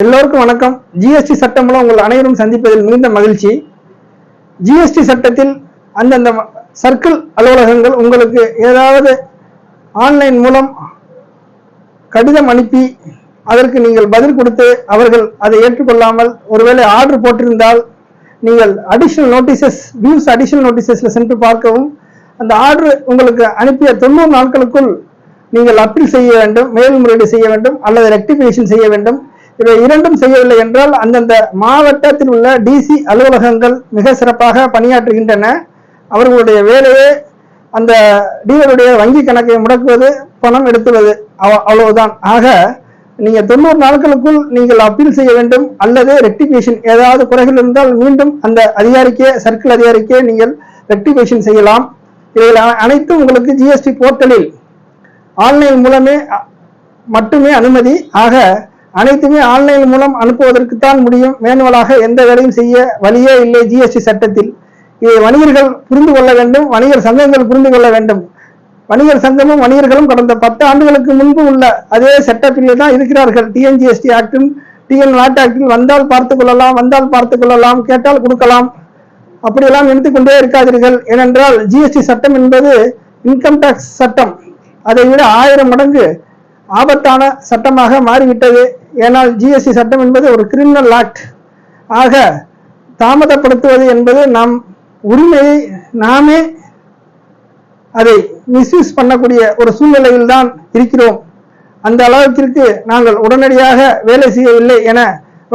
எல்லோருக்கும் வணக்கம். ஜிஎஸ்டி சட்டம் மூலம் உங்கள் அனைவரும் சந்திப்பதில் மிகுந்த மகிழ்ச்சி. ஜிஎஸ்டி சட்டத்தில் அந்தந்த சர்க்கிள் அலுவலகங்கள் உங்களுக்கு ஏதாவது ஆன்லைன் மூலம் கடிதம் அனுப்பி அதற்கு நீங்கள் பதில் கொடுத்து அவர்கள் அதை ஏற்றுக்கொள்ளாமல் ஒருவேளை ஆர்டர் போட்டிருந்தால் நீங்கள் அடிஷனல் நோட்டீசஸ்ல சென்று பார்க்கவும். அந்த ஆர்டர் உங்களுக்கு அனுப்பிய 90 நாட்களுக்குள் நீங்கள் அப்பீல் செய்ய வேண்டும், மேல்முறையீடு செய்ய வேண்டும் அல்லது ரெக்டிஃபிகேஷன் செய்ய வேண்டும். இவை இரண்டும் செய்யவில்லை என்றால் அந்தந்த மாவட்டத்தில் உள்ள டிசி அலுவலகங்கள் மிக சிறப்பாக பணியாற்றுகின்றன. அவர்களுடைய வேலையே அந்த டீலருடைய வங்கி கணக்கை முடக்குவது, பணம் எடுத்துவது, அவ்வளவுதான். ஆக நீங்க 90 நாட்களுக்குள் நீங்கள் அப்பீல் செய்ய வேண்டும் அல்லது ரெக்டிஃபிகேஷன் ஏதாவது குறைகள் இருந்தால் மீண்டும் அந்த அதிகாரிக்கே, சர்க்கிள் அதிகாரிக்கே நீங்கள் ரெக்டிஃபிகேஷன் செய்யலாம். இவைகள் அனைத்தும் உங்களுக்கு ஜிஎஸ்டி போர்ட்டலில் ஆன்லைன் மூலமே மட்டுமே அனுமதி. ஆக அனைத்துமே ஆன்லைன் மூலம் அனுப்புவதற்குத்தான் முடியும். மேனுவலாக எந்த வேலையும் செய்ய வழியே இல்லை ஜிஎஸ்டி சட்டத்தில். இதை வணிகர்கள் புரிந்து கொள்ள வேண்டும், வணிகர் சங்கங்கள் புரிந்து கொள்ள வேண்டும். வணிகர் சங்கமும் வணிகர்களும் கடந்த 10 ஆண்டுகளுக்கு முன்பு உள்ள அதே செட்டப்பில் தான் இருக்கிறார்கள். டிஎன்ஜிஎஸ்டி ஆக்டும் டிஎன் நாட் ஆக்டில் வந்தால் பார்த்துக் கொள்ளலாம், கேட்டால் கொடுக்கலாம், அப்படியெல்லாம் நினைத்துக்கொண்டே இருக்காதீர்கள். ஏனென்றால் ஜிஎஸ்டி சட்டம் என்பது இன்கம் டாக்ஸ் சட்டம், அதை விட 1000 மடங்கு ஆபத்தான சட்டமாக மாறிவிட்டது. ஏனால் ஜிஎஸ்டி சட்டம் என்பது ஒரு கிரிமினல் ஆக்ட். ஆக தாமதப்படுத்துவது என்பது நம் உரிமையை நாமே அதை மிஸ்யூஸ் பண்ணக்கூடிய ஒரு சூழ்நிலையில் தான் இருக்கிறோம். அந்த அளவிற்கு நாங்கள் உடனடியாக வேலை செய்யவில்லை என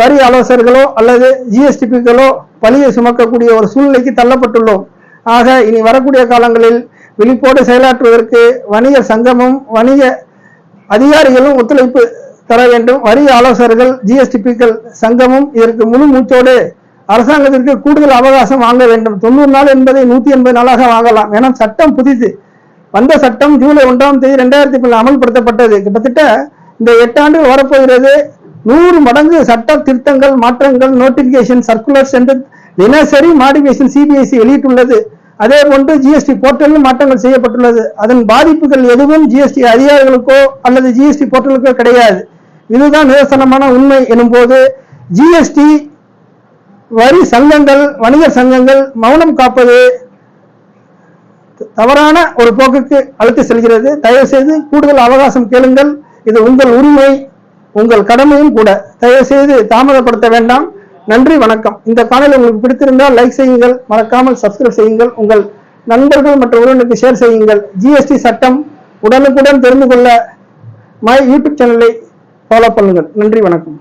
வரி ஆலோசகர்களோ அல்லது ஜிஎஸ்டிபிக்களோ பழியை சுமக்கக்கூடிய ஒரு சூழ்நிலைக்கு தள்ளப்பட்டுள்ளோம். ஆக இனி வரக்கூடிய காலங்களில் விழிப்போடு செயலாற்றுவதற்கு வணிகர் சங்கமும் வணிக அதிகாரிகளும் ஒத்துழைப்பு தர வேண்டும். வரி ஆலோசகர்கள், ஜிஎஸ்டிபிக்கள் சங்கமும் இதற்கு முழு மூச்சோடு அரசாங்கத்திற்கு கூடுதல் அவகாசம் வாங்க வேண்டும். 90 நாள் என்பதை 180 நாளாக வாங்கலாம். ஏன்னா சட்டம் புதிது. வந்த சட்டம் ஜூலை 1ஆம் தேதி 2010 அமல்படுத்தப்பட்டது. கிட்டத்தட்ட இந்த 8 ஆண்டுகள் வரப்போகிறது. 100 மடங்கு சட்ட திருத்தங்கள், மாற்றங்கள், நோட்டிபிகேஷன், சர்க்குலர்ஸ் என்று தினசரி மாடிஃபிகேஷன் சிபிஎஸ்இ வெளியிட்டுள்ளது. அதே போன்று ஜிஎஸ்டி போர்ட்டலில் மாற்றங்கள் செய்யப்பட்டுள்ளது. அதன் பாதிப்புகள் எதுவும் ஜிஎஸ்டி அதிகாரிகளுக்கோ அல்லது ஜிஎஸ்டி போர்ட்டலுக்கோ கிடையாது. இதுதான் நிதர்சனமான உண்மை. எனும் போது ஜிஎஸ்டி வரி சங்கங்கள், வணிகர் சங்கங்கள் மௌனம் காப்பது தவறான ஒரு போக்குக்கு அழைத்து செல்கிறது. தயவு செய்து கூடுதல் அவகாசம் கேளுங்கள். இது உங்கள் உரிமை, உங்கள் கடமையும் கூட. தயவு செய்து தாமதப்படுத்த வேண்டாம். நன்றி, வணக்கம். இந்த காணொளி உங்களுக்கு பிடித்திருந்தால் லைக் செய்யுங்கள், மறக்காமல் சப்ஸ்கிரைப் செய்யுங்கள், உங்கள் நண்பர்கள் மற்றும் உறவினருக்கு ஷேர் செய்யுங்கள். ஜிஎஸ்டி சட்டம் உடனுக்குடன் தெரிந்து கொள்ள மை யூடியூப் சேனலை ஃபாலோ பண்ணுங்கள். நன்றி, வணக்கம்.